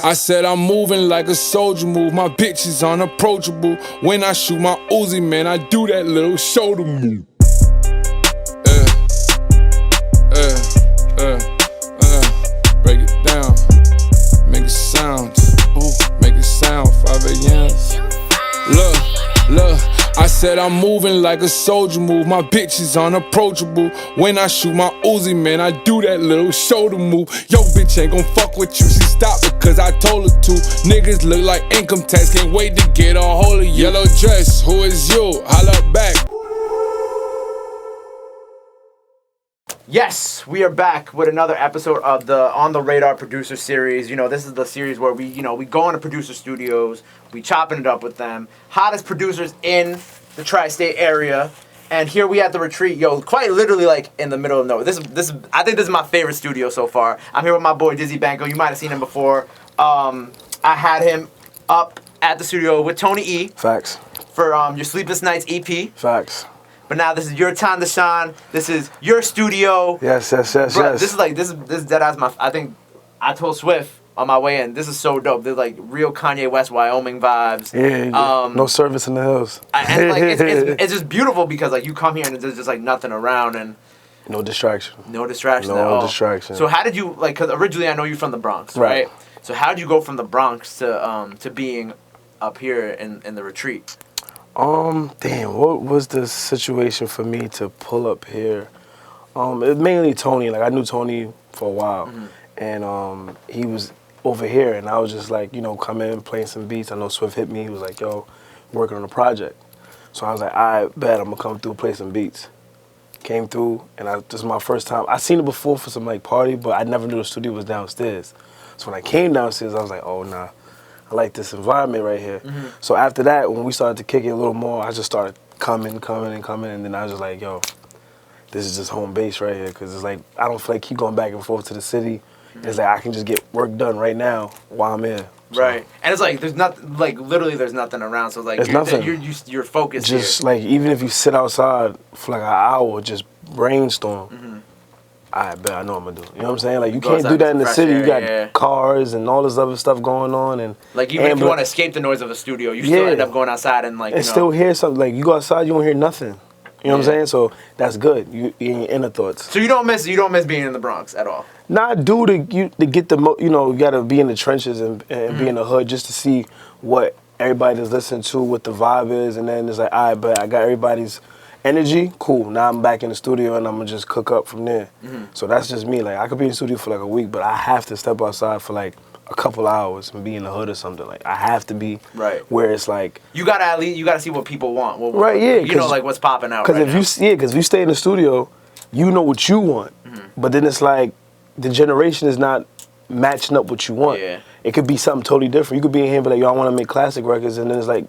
I said I'm moving like a soldier move. My bitch is unapproachable. When I shoot my Uzi, man, I do that little shoulder move. Break it down. Make it sound. Ooh, make it sound. 5 a.m. Look. I said I'm moving like a soldier move. My bitch is unapproachable. When I shoot my Uzi, man, I do that little shoulder move. Yo, bitch ain't gon' fuck with you. She stopped because I told her to. Niggas look like income tax. Can't wait to get a hold of you. Yellow dress, who is you? Holla back. Yes, we are back with another episode of the On the Radar producer series. You know, this is the series where we go into producer studios, we chopping it up with them, hottest producers in the tri-state area, and here we at the retreat, yo, quite literally like in the middle of nowhere. This I think this is my favorite studio so far. I'm here with my boy Dizzy Banko. You might have seen him before. I had him up at the studio with Tony E. Facts. For your Sleepless Nights EP. Facts. But now this is your time to shine. This is your studio. Yes. Bro, this is dead ass I think I told Swift on my way in, this is so dope. There's like real Kanye West, Wyoming vibes. Yeah. No service in the hills. And like it's just beautiful because like you come here and there's just like nothing around and no distraction. No distraction at all. No distraction. So how did you cause originally I know you're from the Bronx, right? So how did you go from the Bronx to being up here in the retreat? What was the situation for me to pull up here? It mainly Tony. Like I knew Tony for a while, and he was over here, and I was just like, come in, playing some beats. I know Swift hit me. He was like, yo, working on a project. So I was like, I bet I'm gonna come through, play some beats. Came through, and this is my first time. I seen it before for some like party, but I never knew the studio was downstairs. So when I came downstairs, I was like, oh nah. I like this environment right here. So after that, when we started to kick it a little more, I just started coming, and then I was just like, yo, this is just home base right here, because it's like, I don't feel like keep going back and forth to the city. It's like, I can just get work done right now while I'm here. So, right. And it's like, there's nothing, like, literally there's nothing around, so like, you're focused just here. Like, even if you sit outside for like an hour, just brainstorm, I bet I know what I'm gonna do. You know what I'm saying? Like, you can't do that in the city. You got cars and all this other stuff going on, and like even if you want to escape the noise of a studio, you still end up going outside and like. Still hear something. Like you go outside, you don't hear nothing. You know what I'm saying? So that's good. You in your inner thoughts. So you don't miss being in the Bronx at all. Nah, I do to get the you gotta be in the trenches and be in the hood just to see what everybody is listening to, what the vibe is, and then it's like, all right, but I got everybody's energy, cool. Now I'm back in the studio and I'm gonna just cook up from there. So that's just me. Like I could be in the studio for like a week, but I have to step outside for like a couple hours and be in the hood or something. Like I have to be where it's like you gotta see what people want. Like what's popping out. Because if you stay in the studio, you know what you want. But then it's like the generation is not matching up what you want. Yeah. It could be something totally different. You could be in here and be like, yo, I want to make classic records, and then it's like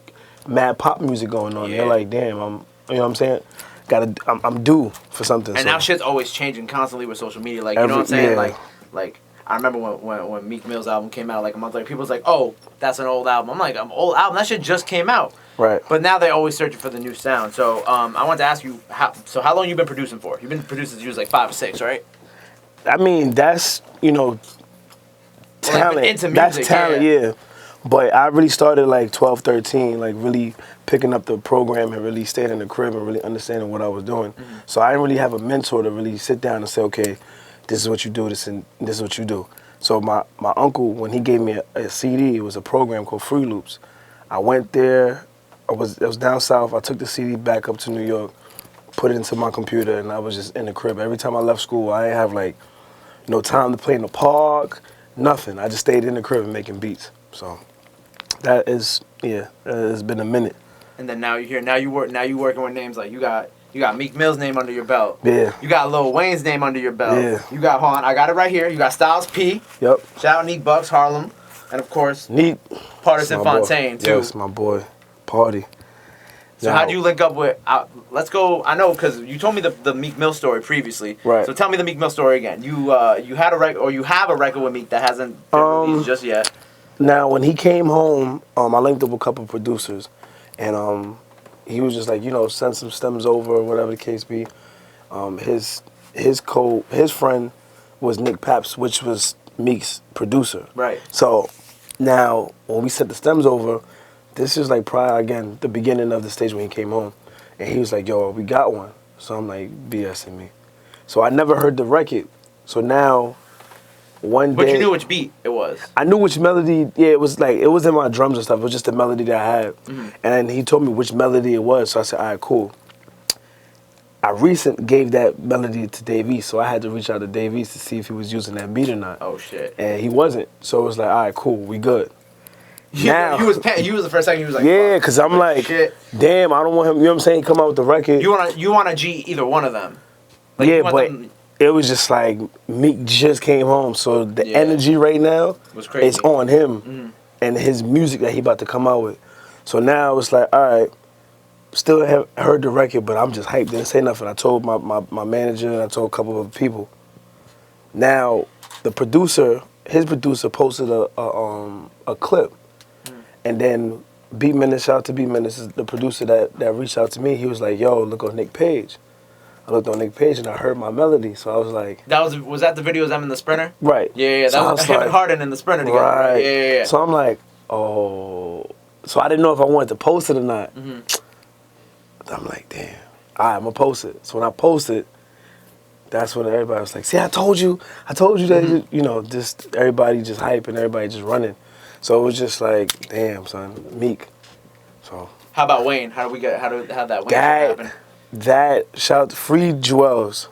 mad pop music going on. Yeah. You're like, damn, you know what I'm saying? I'm due for something. And now shit's always changing constantly with social media. Like, you know what I'm saying? Yeah. Like I remember when Meek Mill's album came out like a month later, people was like, oh, that's an old album. I'm like, an old album? That shit just came out. Right. But now they're always searching for the new sound. So I wanted to ask you, how long you been producing for? You've been producing since you was like 5 or 6, right? I mean, that's, talent. Like into music, that's talent, yeah. But I really started like 12, 13, like really picking up the program and really staying in the crib and really understanding what I was doing. So I didn't really have a mentor to really sit down and say, okay, this is what you do, this is what you do. So my uncle, when he gave me a CD, it was a program called Free Loops. I went there, I was down south, I took the CD back up to New York, put it into my computer, and I was just in the crib. Every time I left school, I didn't have like no time to play in the park, nothing. I just stayed in the crib and making beats. So that is, it's been a minute. And then now you're here. Now you working with names like you got Meek Mill's name under your belt. Yeah. You got Lil Wayne's name under your belt. Yeah. You got I got it right here. You got Styles P. Yep. Shout out Neek Bucks, Harlem, and of course Pardison Fontaine too. Yes, my boy, Pardi. So how'd you link up with? Let's go. I know because you told me the Meek Mill story previously. Right. So tell me the Meek Mill story again. You had a record, or you have a record with Meek that hasn't been released just yet. Now when he came home, I linked up with a couple of producers, and he was just like, send some stems over or whatever the case be. His friend was Nick Paps, which was Meek's producer. Right. So Now, when we sent the stems over, this is like prior, again, the beginning of the stage when he came home. And he was like, yo, we got one. So I'm like, BSing me. So I never heard the record. So now, one day... But you knew which beat it was. I knew which melody, yeah, it was in my drums and stuff. It was just the melody that I had. Mm-hmm. And he told me which melody it was. So I said, all right, cool. I gave that melody to Dave East, so I had to reach out to Dave East to see if he was using that beat or not. Oh, shit. And he wasn't. So it was like, all right, cool, we good. Now, he was the first time he was like, yeah, because I'm like, shit. Damn, I don't want him, you know what I'm saying, come out with the record. You want to G either one of them. Like, yeah, but it was just like, Meek just came home, so the energy right now was crazy. is on him and his music that he about to come out with. So now it's like, all right, still have heard the record, but I'm just hyped. Didn't say nothing. I told my manager and I told a couple of people. Now, his producer posted a clip, and then B Menace, shout out to B Menace, is the producer that reached out to me. He was like, "Yo, look on Nick Page." I looked on Nick Page and I heard my melody, so I was like, was that the video of them in the Sprinter? Right. Yeah. That was him and Harden in the Sprinter together. Right. Yeah. So I'm like, oh. So I didn't know if I wanted to post it or not. I'm like, damn. All right, I'm going to post it. So when I post it, that's when everybody was like, see, I told you that, you know, just everybody just hype and everybody just running. So it was just like, damn, son, Meek. So. How about Wayne? How did that Wayne happen? That, shout out to Free Jewels.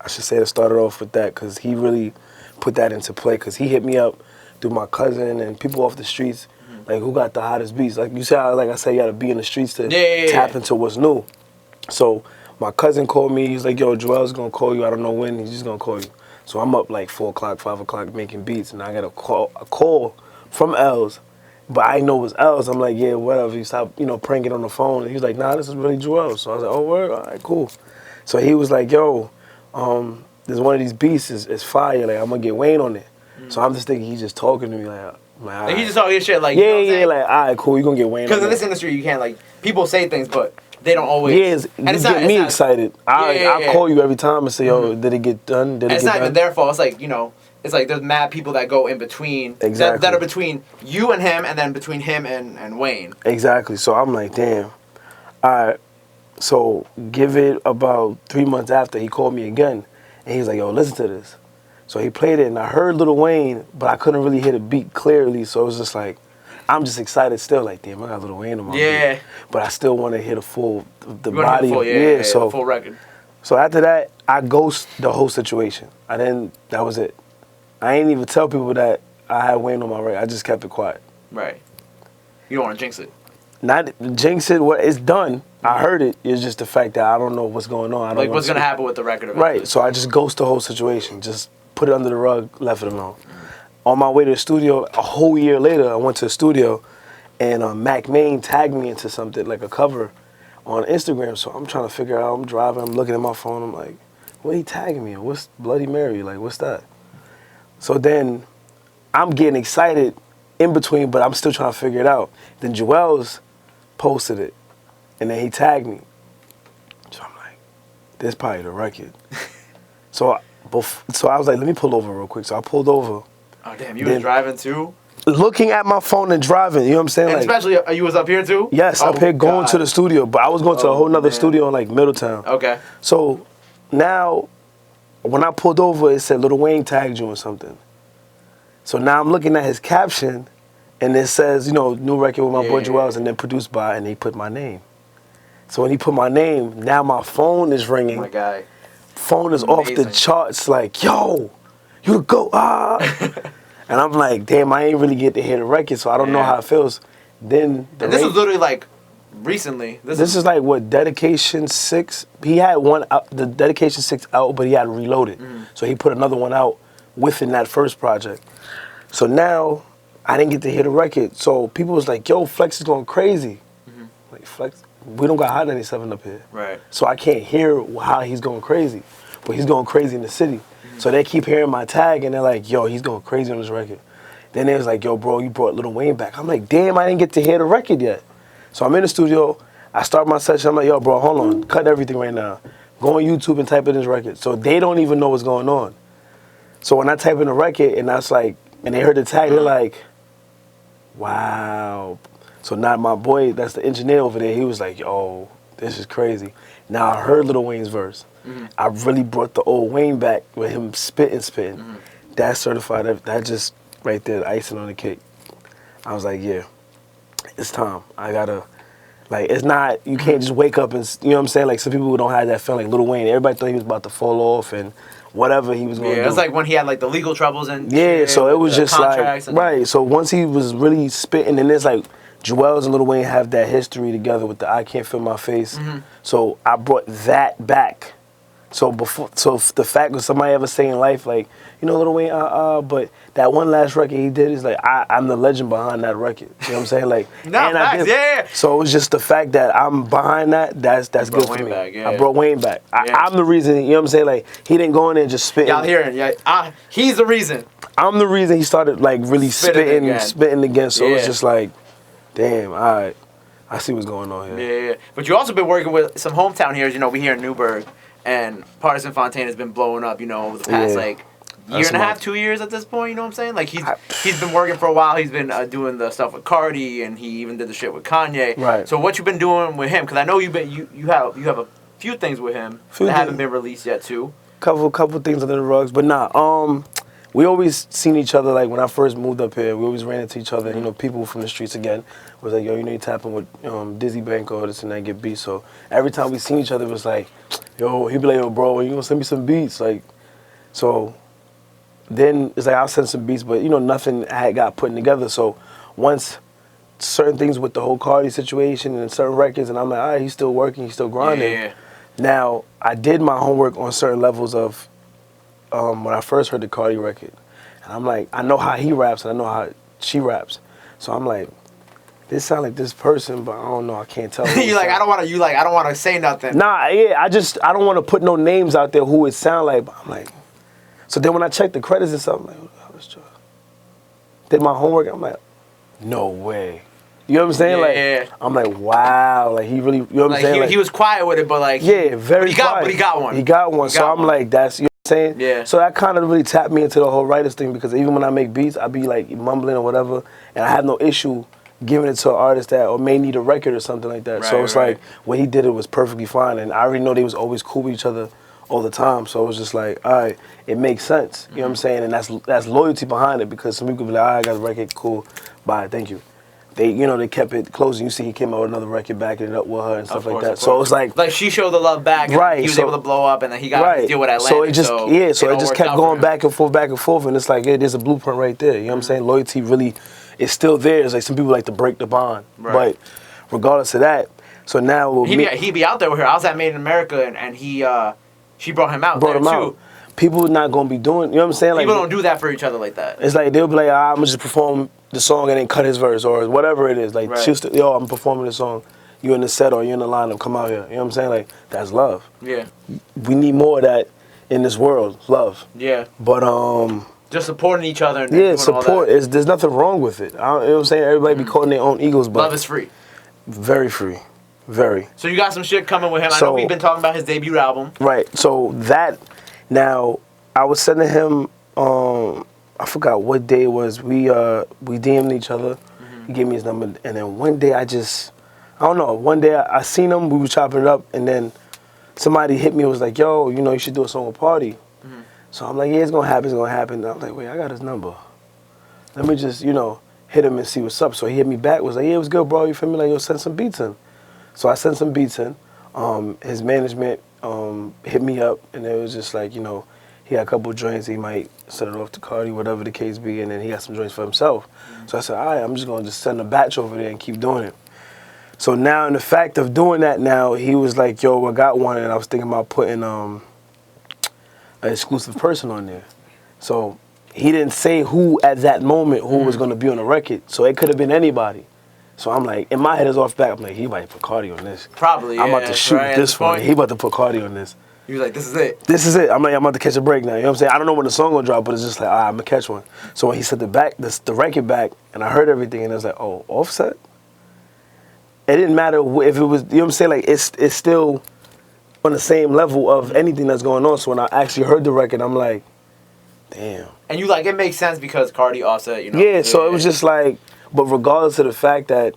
I should say to start it off with that because he really put that into play because he hit me up through my cousin and people off the streets. Like, who got the hottest beats? Like, you said, like I said, you got to be in the streets to tap into what's new. So, my cousin called me. He's like, yo, Joel's going to call you. I don't know when. He's just going to call you. So, I'm up like 4 o'clock, 5 o'clock making beats. And I got a call from Els. But I know it was Els. I'm like, yeah, whatever. He stopped, pranking on the phone. And he was like, nah, this is really Joel. So, I was like, oh, word? All right, cool. So, he was like, yo, there's one of these beats is fire. Like, I'm going to get Wayne on it. So, I'm just thinking he's just talking to me like like he just talking his shit like like all right, cool, you gonna get Wayne. Because in this industry, you can't like people say things, but they don't always. Yeah, you get me excited. I call you every time and say, yo, did it get done? It's not even their fault. It's like it's like there's mad people that go in between. Exactly. That are between you and him, and then between him and Wayne. Exactly. So I'm like, damn. All right. So give it about 3 months after he called me again, and he was like, yo, listen to this. So he played it, and I heard Lil Wayne, but I couldn't really hear the beat clearly, so it was just like, I'm just excited still, like, damn, I got Lil Wayne on my beat. But I still want to hear the body. So full record. So after that, I ghost the whole situation. That was it. I ain't even tell people that I had Wayne on my record. I just kept it quiet. Right. You don't want to jinx it. Not jinx it, it's done. I heard it. It's just the fact that I don't know what's going on. Like, what's going to happen with the record eventually. Right, so I just ghost the whole situation. Just put it under the rug, left it alone. On my way to the studio, a whole year later, I went to the studio, and Mac Main tagged me into something, like a cover on Instagram. So I'm trying to figure out, I'm driving, I'm looking at my phone, I'm like, what he tagging me in? What's Bloody Mary? Like, what's that? So then I'm getting excited in between, but I'm still trying to figure it out. Then Joel's posted it, and then he tagged me. So I'm like, this probably the record. So I was like, let me pull over real quick. So I pulled over. Oh, damn, you was driving too? Looking at my phone and driving, you know what I'm saying? And like, especially, you was up here too? Yes, up here going to the studio. But I was going to a whole nother studio in like Middletown. Okay. So now, when I pulled over, it said Lil Wayne tagged you or something. So now I'm looking at his caption, and it says, new record with my boy Joel's, and then produced by, and he put my name. So when he put my name, now my phone is ringing. Oh my God. Phone is off the charts, like, yo, you the GOAT, And I'm like, damn, I ain't really get to hear the record, so I don't know how it feels. Then this is literally like recently. This is like what, Dedication 6? He had one out, the Dedication 6 out, but he had Reloaded. So he put another one out within that first project. So now I didn't get to hear the record. So people was like, yo, Flex is going crazy. Like, Flex, we don't got Hot 97 up here. Right. So I can't hear how he's going crazy. But he's going crazy in the city. So they keep hearing my tag, and they're like, yo, he's going crazy on this record. Then they was like, yo, bro, you brought Lil Wayne back. I'm like, damn, I didn't get to hear the record yet. So I'm in the studio. I start my session. I'm like, yo, bro, hold on. Cut everything right now. Go on YouTube and type in this record. So they don't even know what's going on. So when I type in the record, and that's like, and they heard the tag, they're like, wow. So now my boy, that's the engineer over there, he was like, yo, this is crazy. Now I heard Lil Wayne's verse. I really brought the old Wayne back with him spitting. That certified, that just right there, the icing on the cake. I was like, yeah, it's time. I gotta, like, it's not, you can't just wake up and, you know what I'm saying? Like, some people who don't have that feeling, like Lil Wayne, everybody thought he was about to fall off and whatever he was going to do. Yeah, it was like when he had like the legal troubles and yeah, so it was just like, and right, so once he was really spitting, and there's like, Joel's and Lil Wayne have that history together with the I Can't Feel My Face. So I brought that back. So the fact that somebody ever say in life, like, you know, Lil Wayne, but that one last record he did is like, I'm the legend behind that record. You know what I'm saying? Like, no, facts, yeah. So it was just the fact that I'm behind that, that's good for me. Back, yeah. I brought Wayne back. I'm the reason, you know what I'm saying? Like, he didn't go in there and just spit. Y'all hearing? Yeah, he's the reason. I'm the reason he started like really spitting again. So it was just like, damn, all right, I see what's going on here. Yeah. But you also been working with some hometown heroes. You know, we here in Newburgh, and Pardison Fontaine has been blowing up. You know, over the past like year and a half, 2 years at this point. You know what I'm saying? Like he's been working for a while. He's been doing the stuff with Pardi, and he even did the shit with Kanye. Right. So what you been doing with him? Because I know you have a few things with him that haven't been released yet too. Couple things under the rugs, but nah. We always seen each other, like when I first moved up here, we always ran into each other. You know, people from the streets again was like, yo, you know, you tapping with Dizzy Banko, this and that, get beats. So every time we seen each other, it was like, yo, he'd be like, yo, bro, you gonna send me some beats? Like, so then it's like, I'll send some beats, but you know, nothing had got put together. So once certain things with the whole Cardi situation and certain records, and I'm like, all right, he's still working, he's still grinding. Yeah. Now, I did my homework on certain levels of when I first heard the Cardi record, and I'm like, I know how he raps and I know how she raps, so I'm like, this sound like this person, but I don't know, I can't tell. You like, I don't want to say nothing. Nah, yeah, I don't want to put no names out there who it sound like, but I'm like, so then when I checked the credits and stuff, I'm like, did my homework, I'm like, no way. You know what I'm saying? Like, I'm like, wow, like he really, you know what I'm saying? He was quiet with it, but like, yeah, very quiet. But he got one. He got one. So I'm like, that's, you know what I'm saying? Yeah. So that kind of really tapped me into the whole writers thing, because even when I make beats, I be like mumbling or whatever, and I have no issue giving it to an artist that or may need a record or something like that. Right, so it's like, what he did, it was perfectly fine, and I already know they was always cool with each other all the time. So it was just like, all right, it makes sense. You know what I'm saying? And that's loyalty behind it, because some people be like, all right, I got a record, cool, bye, thank you. They, you know, they kept it close, and you see he came out with another record, backing it up with her and stuff like that. So it's like she showed the love back, and right? He was able to blow up, and then he got to deal with Atlantic. So it just so it just kept going back and forth, and it's like, yeah, there's a blueprint right there. You know what I'm saying? Loyalty really is still there. It's like some people like to break the bond, but regardless of that, so now he be out there with her. I was at Made in America, and she brought him out too. People not gonna be doing, you know what I'm saying? Like, people don't do that for each other like that. It's like they'll be like, I'm gonna just perform the song and then cut his verse or whatever it is. Like, yo, I'm performing the song. You in the set or you in the lineup, come out here. You know what I'm saying? Like, that's love. Yeah. We need more of that in this world, love. Yeah. But just supporting each other. And yeah, support. There's nothing wrong with it. You know what I'm saying? Everybody be caught in their own egos, but love is free. Very free. Very. So you got some shit coming with him. I know we've been talking about his debut album. Right. So that, now, I was sending him, I forgot what day it was. We DM'd each other. He gave me his number, and then one day I don't know. One day I seen him. We was chopping it up, and then somebody hit me and was like, "Yo, you know, you should do a song with Pardi." So I'm like, "Yeah, it's gonna happen. It's gonna happen." And I'm like, "Wait, I got his number. Let me just, you know, hit him and see what's up." So he hit me back. Was like, "Yeah, it was good, bro. You feel me? Like, yo, send some beats in." So I sent some beats in. His management hit me up, and it was just like, you know, he had a couple of joints. He might set it off to Cardi, whatever the case be, and then he got some joints for himself. So I said, all right, I'm just gonna just send a batch over there and keep doing it. So now, in the fact of doing that, now he was like, "Yo, I got one," and I was thinking about putting an exclusive person on there. So he didn't say who at that moment who was gonna be on the record. So it could have been anybody. So I'm like, in my head is off back. I'm like, he might put Cardi on this. Probably. I'm about to shoot this one. He about to put Cardi on this. He was like, this is it. This is it. I'm like, I'm about to catch a break now. You know what I'm saying? I don't know when the song gonna drop, but it's just like, all right, I'm gonna catch one. So when he said the record back, and I heard everything, and I was like, oh, Offset? It didn't matter if it was, you know what I'm saying? Like, it's still on the same level of anything that's going on. So when I actually heard the record, I'm like, damn. And you like, it makes sense because Cardi, Offset, you know. Yeah, so it was just like, But regardless of the fact that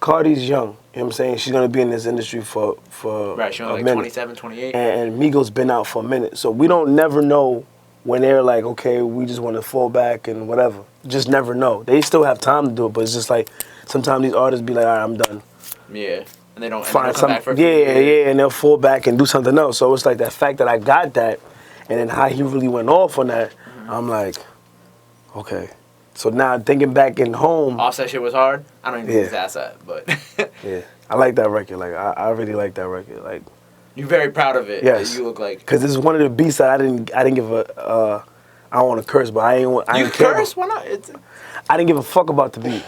Cardi's young, you know what I'm saying? She's gonna be in this industry for Right, she's a only like minute. 27, 28. And Migos been out for a minute. So we don't never know when they're like, okay, we just want to fall back and whatever. Just never know. They still have time to do it, but it's just like sometimes these artists be like, all right, I'm done. Yeah. And they don't, Find come back for a few yeah, years. yeah, and they'll fall back and do something else. So it's like that fact that I got that, and then how he really went off on that, I'm like, okay. So now thinking back in home. Offset shit was hard. I don't even think his ass at, but. Yeah, I like that record. Like I really like that record. Like. You're very proud of it. Yes. You look like. Because this is one of the beats that I didn't give a. I don't want to curse, but I ain't care. Curse? Why not? I didn't give a fuck about the beat.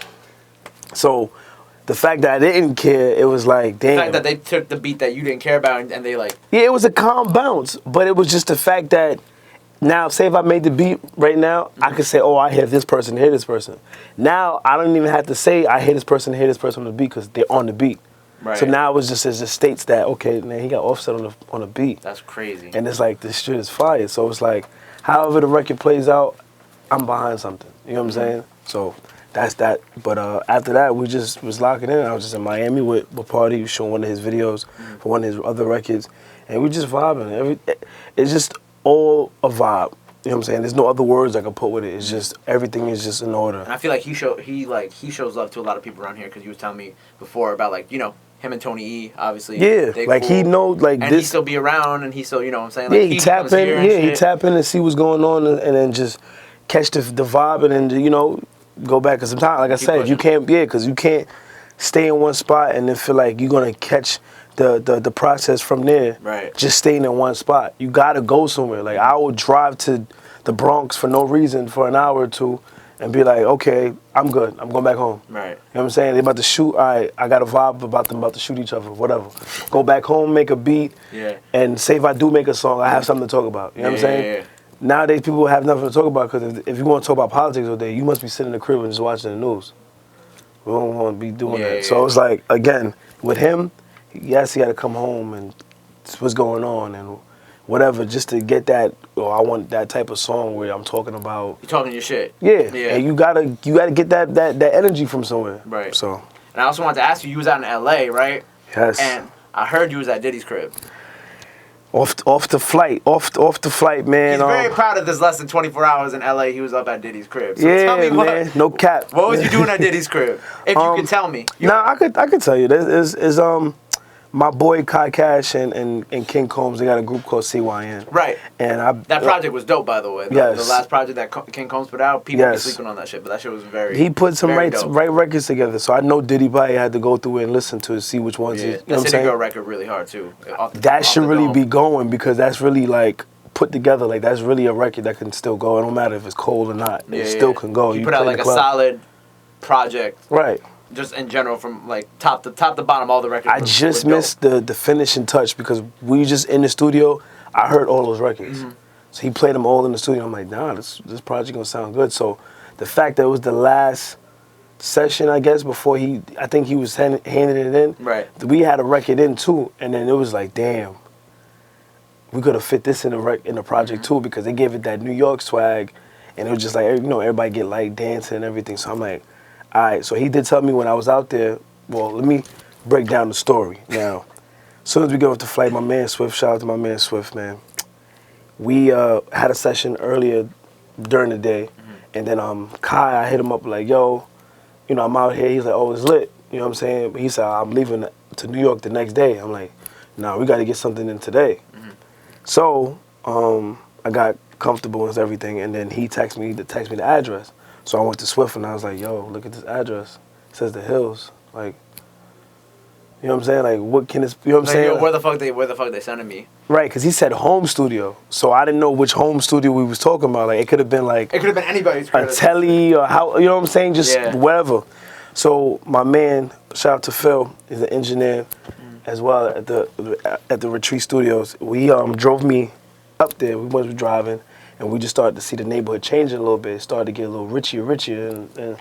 So. The fact that I didn't care, it was like, damn. The fact that they took the beat that you didn't care about and they like... Yeah, it was a calm bounce, but it was just the fact that now, say if I made the beat right now, I could say, oh, I hear this person, hear this person. Now, I don't even have to say I hear this person on the beat because they're on the beat. Right. So now it just states that, okay, man, he got Offset on the beat. That's crazy. And it's like, this shit is fire. So it's like, however the record plays out, I'm behind something. You know what I'm saying? So... That's that. But after that, we just was locking in. I was just in Miami with Pardi, showing one of his videos for one of his other records. And we just vibing. It's just all a vibe. You know what I'm saying? There's no other words I can put with it. It's just, everything is just in order. And I feel like he shows love to a lot of people around here because you was telling me before about like, you know, him and Tony E, obviously. Yeah, like cool. he know, like and this. he still be around and he still, you know what I'm saying? Like, Yeah, he tap in. Yeah, he tap in and see what's going on and then just catch the vibe and then, you know, go back. Because sometimes, like I said, pushing. you can't, because you can't stay in one spot and then feel like you're going to catch the process from there. Right. Just staying in one spot. You got to go somewhere. Like, I would drive to the Bronx for no reason for an hour or two and be like, okay, I'm good. I'm going back home. Right. You know what I'm saying? They about to shoot. All right, I got a vibe about them about to shoot each other, whatever. Go back home, make a beat, and say if I do make a song, I have something to talk about. You know what I'm saying? Yeah. Nowadays, people have nothing to talk about because if you want to talk about politics all day, you must be sitting in the crib and just watching the news. We don't want to be doing that. So it's like, again, with him, yes, he had to come home and what's going on and whatever, just to get that. Or I want that type of song where I'm talking about. You're talking your shit. Yeah, and you gotta get that energy from somewhere. Right. So. And I also wanted to ask you was out in L.A., right? Yes. And I heard you was at Diddy's crib. Off the flight, man. He's very proud of this less than 24 hours in L.A. He was up at Diddy's crib. So yeah, tell me man, no cap. What was you doing at Diddy's crib? If you could tell me. I could tell you. There's my boy Kai Cash and King Combs. They got a group called CYN. Right. And that project was dope, by the way. The last project that King Combs put out, people were sleeping on that shit, but that shit was very. He put some right dope. records together, so I know Diddy probably had to go through it and listen to it, see which ones. Yeah, you know what I'm City saying? Girl record really hard too. That should really be going because that's really like put together. Like that's really a record that can still go. It don't matter if it's cold or not. It still can go. You put out like a solid project. Right. Just in general, from like top to bottom, all the records. I just missed the finishing touch because we just in the studio. I heard all those records, so he played them all in the studio. I'm like, nah, this project gonna sound good. So the fact that it was the last session, I guess, before I think he was handing it in. Right. We had a record in too, and then it was like, damn, we could have fit this in the project too because they gave it that New York swag, and it was just like everybody get like dancing and everything. So I'm like. All right, so he did tell me when I was out there, well, let me break down the story. Now, as soon as we get off the flight, my man Swift, shout out to my man Swift, man. We had a session earlier during the day, and then Kai, I hit him up like, yo, I'm out here. He's like, oh, it's lit. You know what I'm saying? He said, I'm leaving to New York the next day. I'm like, nah, we got to get something in today. So I got comfortable with everything, and then he texted me the address. So I went to Swift and I was like, yo, look at this address. It says the Hills. Like, you know what I'm saying? Like, what can this, you know what I'm saying? Yo, where the fuck they sending me? Right, because he said home studio. So I didn't know which home studio we was talking about. Like, it could have been like. It could have been anybody's a telly or how, you know what I'm saying? Just whatever. So my man, shout out to Phil, he's an engineer as well at the Retreat Studios. We drove me up there. We was driving. And we just started to see the neighborhood changing a little bit. It started to get a little richer, and we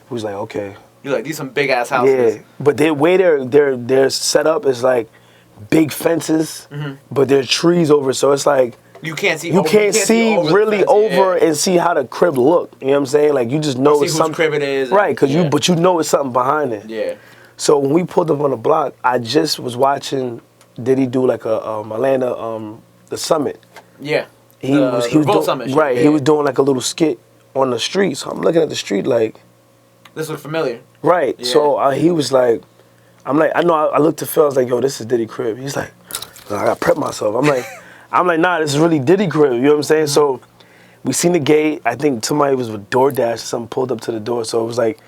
was like, okay. You're like, these some big ass houses. Yeah, but the way they're set up is like big fences, but there's trees over it, so it's like You can't see. You can't see really over yeah. and see how the crib look. You know what I'm saying? Like you just know Or it's see something. whose crib it is. Right, cause yeah. but you know it's something behind it. Yeah. So when we pulled up on the block, I just was watching. Did he do like a Atlanta the summit? Yeah. He was doing summit. Right. Yeah. He was doing like a little skit on the street. So I'm looking at the street like. This looks familiar. Right. Yeah. So he was like, I'm like, I know. I looked to Phil. I was like, yo, this is Diddy crib. He's like, I gotta prep myself. I'm like, nah, this is really Diddy crib. You know what I'm saying? So we seen the gate. I think somebody was with DoorDash or something pulled up to the door. So it was like,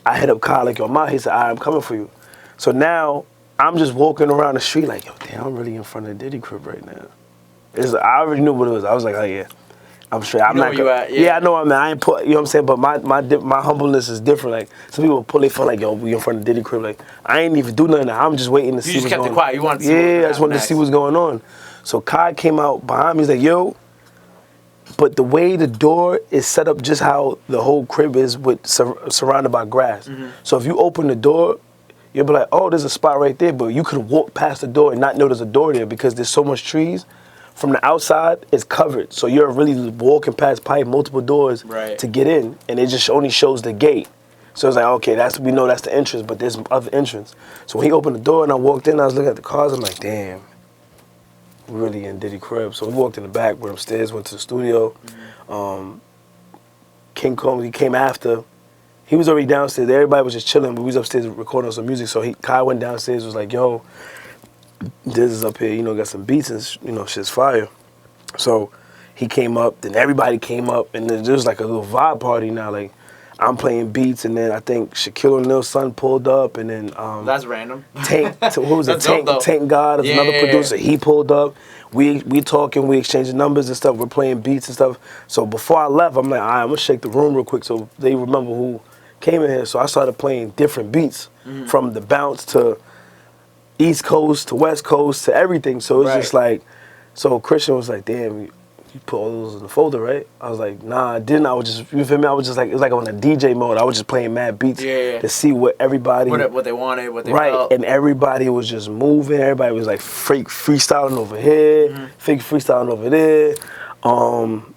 I hit up Kyle like, yo, Ma. He said, all right, I'm coming for you. So now I'm just walking around the street like, yo, damn, I'm really in front of the Diddy crib right now. I already knew what it was. I was like, oh yeah. I'm straight. I'm not. Where you at? Yeah, I know. I ain't put. You know what I'm saying. But my humbleness is different. Like some people pull their phone like, yo, we in front of Diddy crib. Like I ain't even do nothing. I'm just waiting to see what's going on. You just kept it quiet. You wanted to see I just wanted to see what's going on. So Kai came out behind me. He's like, yo. But the way the door is set up, just how the whole crib is with surrounded by grass. Mm-hmm. So if you open the door, you'll be like, oh, there's a spot right there. But you could walk past the door and not know there's a door there because there's so much trees. From the outside, it's covered. So you're really walking past probably multiple doors to get in, and it just only shows the gate. So it's like, okay, we know that's the entrance, but there's other entrance. So when he opened the door and I walked in, I was looking at the cars, I'm like, damn, we're really in Diddy crib. So we walked in the back, went upstairs, went to the studio. Mm-hmm. King Kong, he came after. He was already downstairs. Everybody was just chilling, but we was upstairs recording some music. So Kai went downstairs, was like, yo, this is up here, you know, got some beats and, you know, shit's fire. So he came up, then everybody came up, and then there was like a little vibe party now. Like, I'm playing beats, and then I think Shaquille O'Neal's son pulled up, and then... That's random. Tank, who was it? Tank God, another producer, he pulled up. We talking, we exchanging numbers and stuff, we're playing beats and stuff. So before I left, I'm like, all right, I'm gonna shake the room real quick so they remember who came in here. So I started playing different beats, from the bounce to... East Coast to West Coast to everything. So it's just like, so Christian was like, damn, you put all those in the folder, right? I was like, nah, I didn't. I was just, you feel me? I was just like, it was like on a DJ mode. I was just playing mad beats to see what everybody... What they wanted, what they felt. And everybody was just moving. Everybody was like freestyling over here, fake freestyling over there.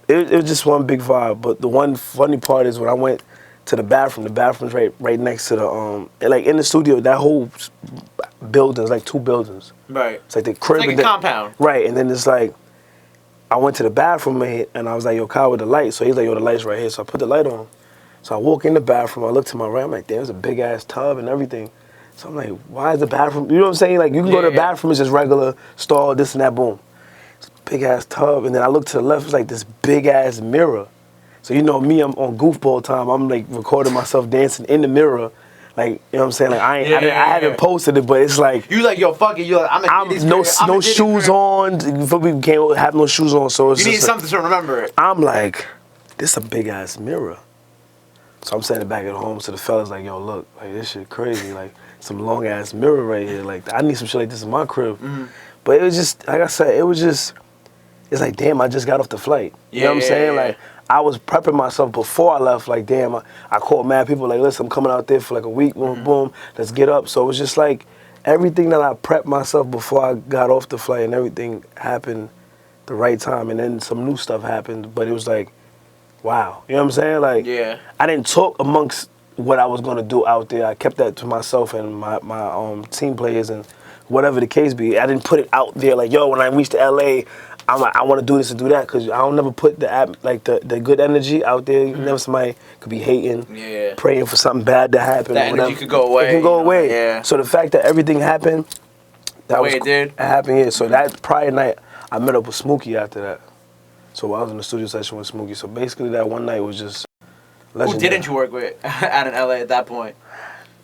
It was just one big vibe. But the one funny part is when I went to the bathroom's right next to the, like in the studio, that whole building's like 2 buildings. Right. It's like the crib. It's like a compound. Right, and then it's like, I went to the bathroom and I was like, yo, Kyle, with the light. So he's like, yo, the light's right here. So I put the light on. So I walk in the bathroom, I look to my right, I'm like, damn, there's a big ass tub and everything. So I'm like, why is the bathroom, you know what I'm saying? Like, you can go to the bathroom, it's just regular stall, this and that, boom. It's a big ass tub, and then I look to the left, it's like this big ass mirror. So you know me, I'm on goofball time, I'm like recording myself dancing in the mirror. Like, you know what I'm saying? Like, I haven't posted it, but it's like... You like, yo, fuck it, you like, I'm no shoes on, before we can't have no shoes on, so it's you need something to remember it. I'm like, this a big ass mirror. So I'm sitting back at home, so the fella's like, yo, look, like, this shit crazy, like, some long ass mirror right here, like, I need some shit like this in my crib. But it was just, like I said, it's like, damn, I just got off the flight. You know what I'm saying? Like, I was prepping myself before I left, like, damn, I called mad people, like, listen, I'm coming out there for like a week, boom, boom, let's get up. So it was just like, everything that I prepped myself before I got off the flight and everything happened the right time, and then some new stuff happened, but it was like, wow. You know what I'm saying? Like, I didn't talk amongst what I was gonna do out there. I kept that to myself and my team players and whatever the case be. I didn't put it out there like, yo, when I reach to LA, I'm like, I want to do this and do that, because I don't never put the good energy out there. Never somebody could be hating, praying for something bad to happen. That energy could go away. It can go away. So the fact that everything happened, it happened. So that prior night, I met up with Smokey after that. So I was in the studio session with Smokey. So basically, that one night was just legendary. Who didn't you work with out in LA at that point?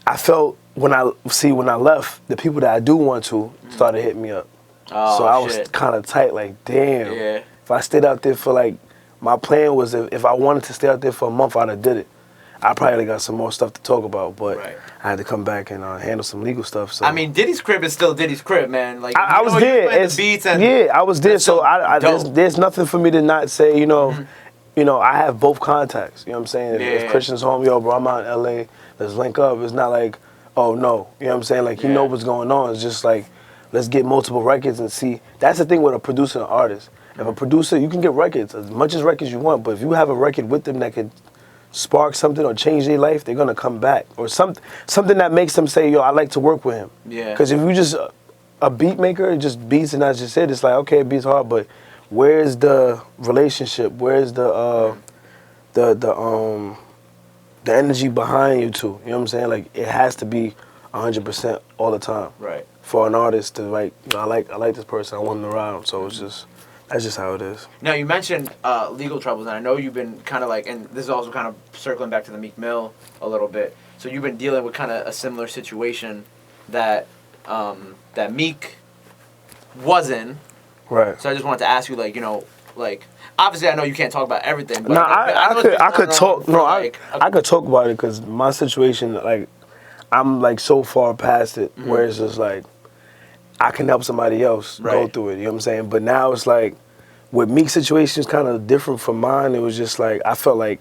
I felt when I left, the people that I do want to started hitting me up. Oh, so I was kind of tight, like, damn. If I stayed out there for, like, my plan was if I wanted to stay out there for a month, I'd have did it. I probably got some more stuff to talk about, but I had to come back and handle some legal stuff. So I mean, Diddy's crib is still Diddy's crib, man. Like, I was there. I was there. So there's nothing for me to not say. You know, I have both contacts. You know what I'm saying? If Christian's home, yo, bro, I'm out in LA. Let's link up. It's not like, oh no. You know what I'm saying? Like, you know what's going on. It's just like, let's get multiple records and see. That's the thing with a producer and artist. If a producer, you can get records, as much as records you want, but if you have a record with them that could spark something or change their life, they're gonna come back. Or something that makes them say, yo, I like to work with him. Yeah. Because if you just a beat maker, just beats, and I just said, it's like, okay, beats hard, but where's the relationship? Where's the energy behind you two? You know what I'm saying? Like, it has to be 100% all the time. Right. For an artist to like, you know, I like this person, I want them to ride them. So it's just, that's just how it is. Now, you mentioned legal troubles, and I know you've been kind of like, and this is also kind of circling back to the Meek Mill a little bit. So you've been dealing with kind of a similar situation that that Meek was in. Right. So I just wanted to ask you, like, you know, like, obviously I know you can't talk about everything. But No, I could talk. No, like, I could talk about it because my situation, like, I'm like so far past it where it's just like I can help somebody else go through it. You know what I'm saying? But now it's like with Meek's situation is kind of different from mine. It was just like I felt like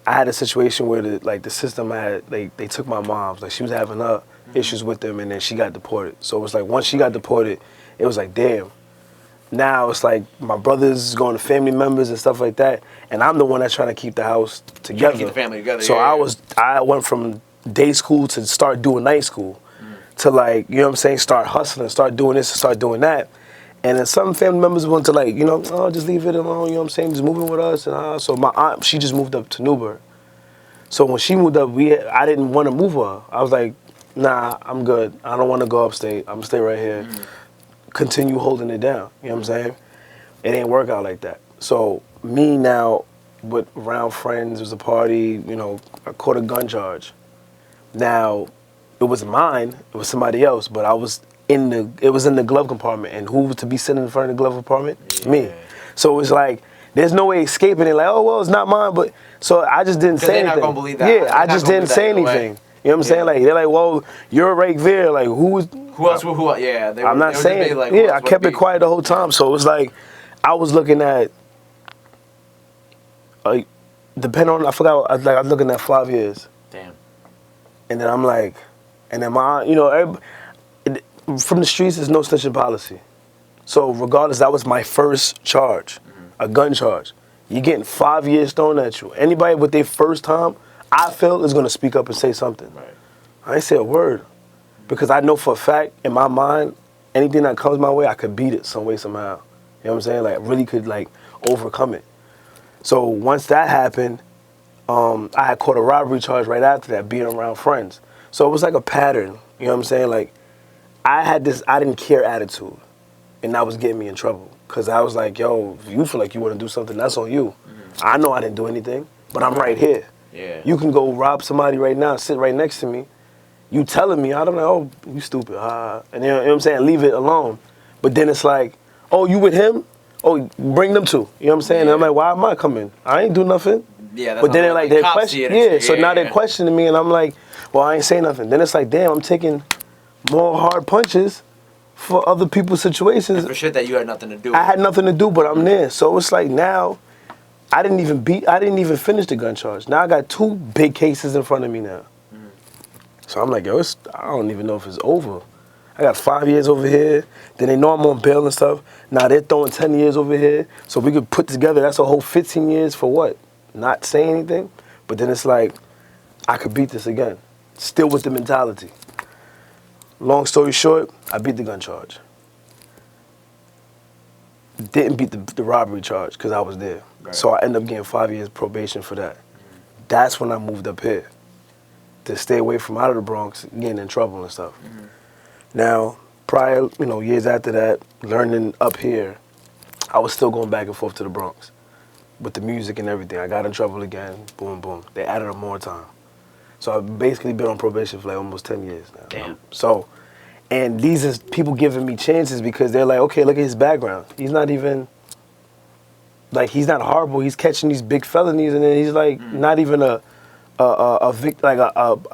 I had a situation where the system had they took my mom's, like she was having her issues with them, and then she got deported. So it was like once she got deported, it was like damn. Now it's like my brother's going to family members and stuff like that, and I'm the one that's trying to keep the house together. Keep the family together. So I went from day school to start doing night school to, like, you know what I'm saying, start hustling, start doing this, start doing that. And then some family members want to, like, you know, oh, just leave it alone, you know what I'm saying, just moving with us. And so my aunt, she just moved up to Newburgh. So when she moved up, I didn't want to move her. I was like, nah, I'm good. I don't want to go upstate. I'm going to stay right here. Continue holding it down, you know what I'm saying? It ain't work out like that. So me now, with around friends, it was a party, you know, I caught a gun charge. Now, it was mine, it was somebody else, but it was in the glove compartment, and who was to be sitting in front of the glove compartment? Yeah. Me. So it was like, there's no way escaping it, like, oh, well, it's not mine, but, so I just didn't say anything. They're not gonna believe that. Yeah, I just didn't say anything. You know what I'm saying? Like, they're like, well, you're right there, like, who else? Yeah, I'm not saying, like, yeah, I kept it quiet the whole time, so it was like, I was looking at, like, depending on, I forgot, I was looking at 5 years. Damn. And then I'm like, and then my, you know, from the streets, there's no snitching policy. So regardless, that was my first charge, a gun charge. You're getting 5 years thrown at you. Anybody with their first time, I feel, is going to speak up and say something. Right. I ain't say a word. Because I know for a fact, in my mind, anything that comes my way, I could beat it some way, somehow. You know what I'm saying? Like, really could, like, overcome it. So once that happened, I had caught a robbery charge right after that, being around friends. So it was like a pattern, you know what I'm saying? Like, I had this I didn't care attitude, and that was getting me in trouble. Because I was like, yo, if you feel like you want to do something, that's on you. I know I didn't do anything, but I'm right here. Yeah. You can go rob somebody right now, sit right next to me. You telling me, I'm like, oh, you stupid. And you know what I'm saying? Leave it alone. But then it's like, oh, you with him? Oh, bring them too. You know what I'm saying? Yeah. And I'm like, why am I coming? I ain't do nothing. Yeah, that's but then they're like, they're questioning. Yeah, so now they're yeah. questioning me, and I'm like, well, I ain't saying nothing. Then it's like, damn, I'm taking more hard punches for other people's situations. And for shit that you had nothing to do with. I had nothing to do, but I'm there. So it's like now, I didn't even finish the gun charge. Now I got 2 big cases in front of me now. So I'm like, yo, I don't even know if it's over. I got 5 years over here. Then they know I'm on bail and stuff. Now they're throwing 10 years over here. So we could put together, that's a whole 15 years for what? Not saying anything. But then it's like, I could beat this again. Still with the mentality. Long story short, I beat the gun charge. Didn't beat the robbery charge because I was there. Right. So I ended up getting 5 years probation for that. That's when I moved up here to stay away from out of the Bronx, getting in trouble and stuff. Now, prior, you know, years after that, learning up here, I was still going back and forth to the Bronx with the music and everything. I got in trouble again, boom, boom. They added up more time. So I've basically been on probation for like almost 10 years now. Damn. So, and these is people giving me chances because they're like, okay, look at his background. He's not even, like, he's not horrible. He's catching these big felonies, and then he's like not even a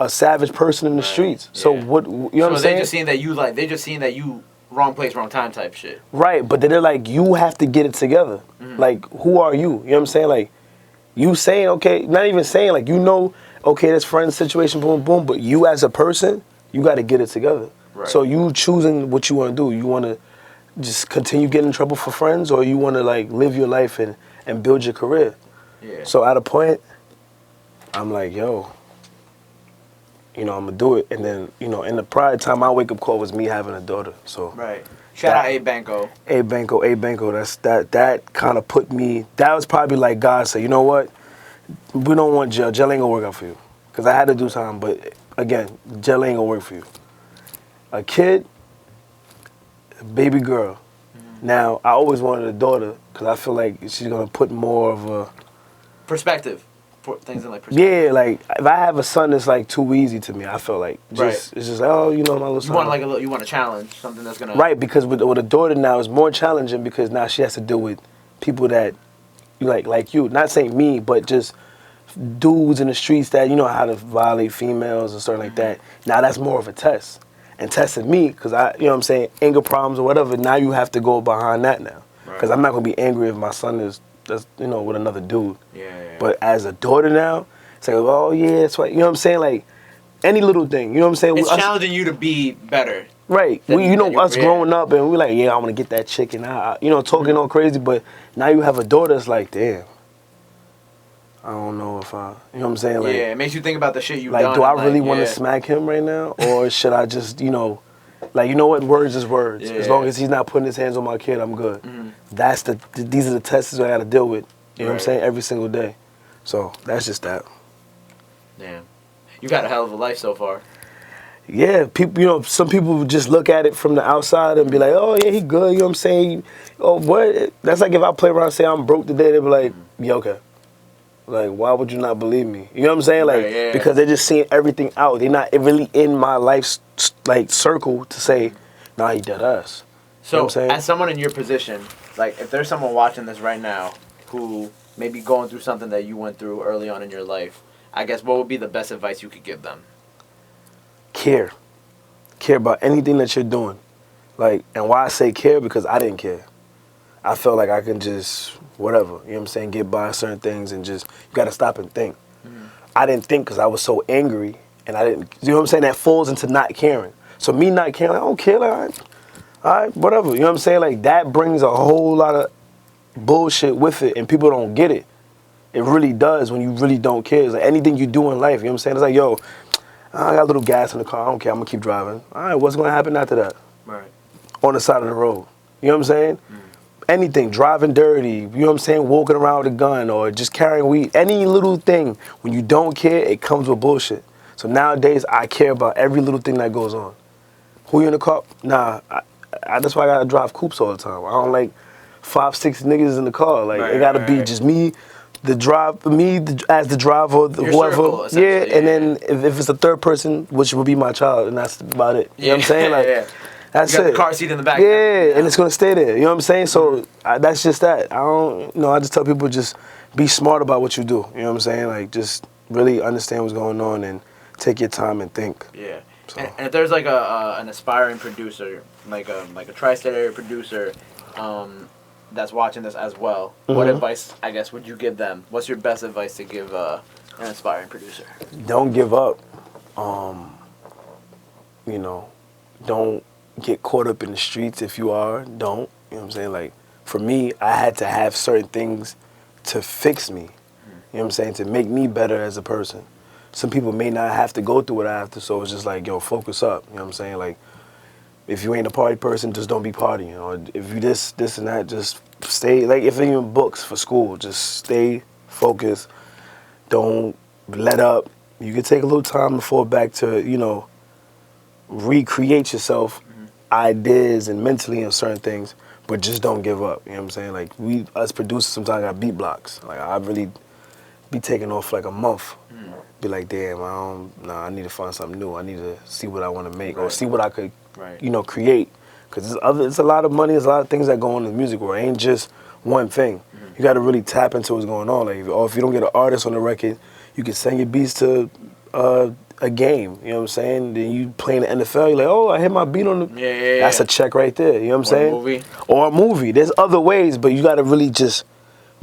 savage person in the streets. Yeah. So what, you know what I'm saying? So they just seeing that you wrong place, wrong time type shit. Right, but then they're like, you have to get it together. Like, who are you? You know what I'm saying? Like, you saying, okay, not even saying, like, you know, okay, this friend situation, boom, boom, but you as a person, you got to get it together. Right. So you choosing what you want to do. You want to just continue getting in trouble for friends, or you want to like live your life and build your career. Yeah. So at a point, I'm like, yo, I'm gonna do it. And then, in the prior time, my wake up call was me having a daughter. So Right. Shout out Abe Banko. Abe Banko. That kind of put me. That was probably like God said, you know what? We don't want jail. Jail ain't gonna work out for you. Cause I had to do time, but again, jail ain't gonna work for you. A kid, a baby girl. Now, I always wanted a daughter because I feel like she's going to put more of a... Perspective. Put things in like perspective. Yeah, like, if I have a son that's like too easy to me, I feel like it's just like, oh, my little son. You want a challenge, something that's going to... Right, because with a daughter now, it's more challenging because now she has to deal with people that, like you. Not saying me, but just dudes in the streets that, how to violate females and stuff like that. Now, that's more of a test. And testing me, because anger problems or whatever, now you have to go behind that now. Because I'm not going to be angry if my son is, with another dude. Yeah. But as a daughter now, it's like, oh, yeah, that's right. Like, any little thing, It's challenging you to be better. Right. Us growing up, and we're like, yeah, I want to get that chick, and talking all crazy, but now you have a daughter that's like, damn. I don't know if Like, it makes you think about the shit you've done. Like, do I really want to smack him right now? Or should I just, what? Words is words. Yeah. As long as he's not putting his hands on my kid, I'm good. Mm-hmm. These are the tests I got to deal with. You know what I'm saying? Every single day. So, that's just that. Damn. You got a hell of a life so far. Yeah, people, some people just look at it from the outside and be like, oh, yeah, he good. You know what I'm saying? Oh, what? That's like if I play around and say I'm broke today, they'll be like, yeah, okay. Like, why would you not believe me? You know what I'm saying? Like, because they're just seeing everything out. They're not really in my life's, circle to say, nah, he dead us. So, you know what I'm saying? As someone in your position, like, if there's someone watching this right now who may be going through something that you went through early on in your life, I guess what would be the best advice you could give them? Care. Care about anything that you're doing. Like, and why I say care, because I didn't care. I felt like I can just, whatever, you know what I'm saying, get by certain things and just, you got to stop and think. Mm-hmm. I didn't think because I was so angry, and I didn't, you know what I'm saying, that falls into not caring. So me not caring, like, I don't care, like, all right, whatever, you know what I'm saying, like, that brings a whole lot of bullshit with it, and people don't get it. It really does when you really don't care. It's like anything you do in life, you know what I'm saying, it's like, yo, I got a little gas in the car, I don't care, I'm going to keep driving. All right, what's going to happen after that? Right. On the side of the road. You know what I'm saying? Anything, driving dirty, you know what I'm saying, walking around with a gun or just carrying weed, any little thing, when you don't care, it comes with bullshit. So nowadays, I care about every little thing that goes on. Who you in the car? Nah, that's why I gotta drive coupes all the time. I don't like 5, 6 niggas in the car. Like, it gotta be just me, as the driver, whoever. Circle, and then if it's a third person, which would be my child, and that's about it. You know what I'm saying? Like, that's you got it. The car seat in the back. Yeah, and it's gonna stay there. You know what I'm saying? So that's just that. I don't, I just tell people just be smart about what you do. You know what I'm saying? Like, just really understand what's going on and take your time and think. Yeah. So. And if there's like an aspiring producer, like a tri-state area producer, that's watching this as well, what advice, I guess, would you give them? What's your best advice to give an aspiring producer? Don't give up. Don't get caught up in the streets if you are. Don't. You know what I'm saying? Like, for me, I had to have certain things to fix me. You know what I'm saying? To make me better as a person. Some people may not have to go through what I have to, so it's just like, yo, focus up. You know what I'm saying? Like, if you ain't a party person, just don't be partying. Or if you this and that, just stay. Like, if even books for school, just stay focused. Don't let up. You can take a little time to fall back to, recreate yourself, ideas and mentally on certain things, but just don't give up. You know what I'm saying? Like, us producers sometimes got beat blocks. Like, I really be taking off like a month. Be like, damn, I need to find something new. I need to see what I want to make or see what I could, create. Because it's a lot of money, there's a lot of things that go on in the music world. It ain't just one thing. You got to really tap into what's going on. Like, if you don't get an artist on the record, you can send your beats to a game, you know what I'm saying? Then you play in the NFL, you're like, oh, I hit my beat on the... That's a check right there, you know what I'm saying? Or a movie. There's other ways, but you got to really just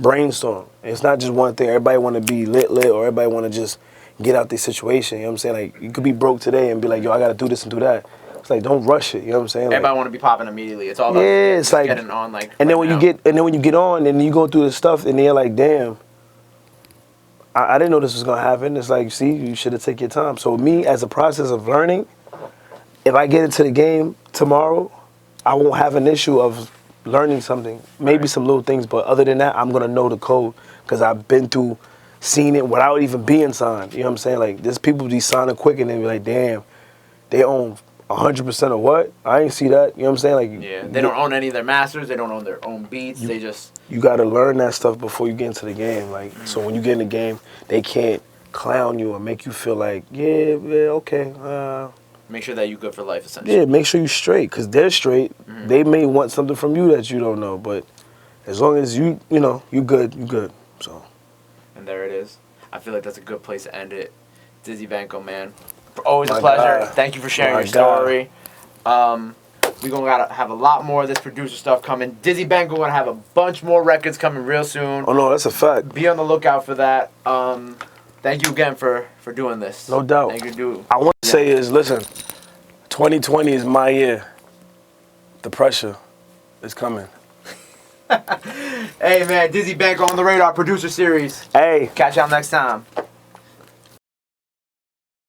brainstorm. It's not just one thing. Everybody want to be lit, or everybody want to just get out their situation, you know what I'm saying? Like, you could be broke today and be like, yo, I got to do this and do that. It's like don't rush it. You know what I'm saying? Everybody want to be popping immediately. It's all about it's like getting on like. And then right when now. you get on and you go through the stuff and you're like, damn, I didn't know this was gonna happen. It's like, see, you should have taken your time. So me, as a process of learning, if I get into the game tomorrow, I won't have an issue of learning something. Maybe some little things, but other than that, I'm gonna know the code because I've been through, seen it without even being signed. You know what I'm saying? Like there's people be signing quick and they be like, damn, they own 100% of what? I ain't see that. You know what I'm saying? Like They don't own any of their masters. They don't own their own beats. They just you got to learn that stuff before you get into the game. Like so when you get in the game, they can't clown you or make you feel like okay. make sure that you're good for life, essentially. Yeah, make sure you straight because they're straight. They may want something from you that you don't know, but as long as you good, you good. So. And there it is. I feel like that's a good place to end it. Dizzy Banko, man. Always a My pleasure. God. Thank you for sharing My your story. We're going to have a lot more of this producer stuff coming. Dizzy Banko going to have a bunch more records coming real soon. Oh, no, that's a fact. Be on the lookout for that. Thank you again for doing this. No doubt. Thank you, dude. I want to say is, listen, 2020 is my year. The pressure is coming. Hey, man, Dizzy Banko on the Radar producer series. Hey. Catch y'all next time.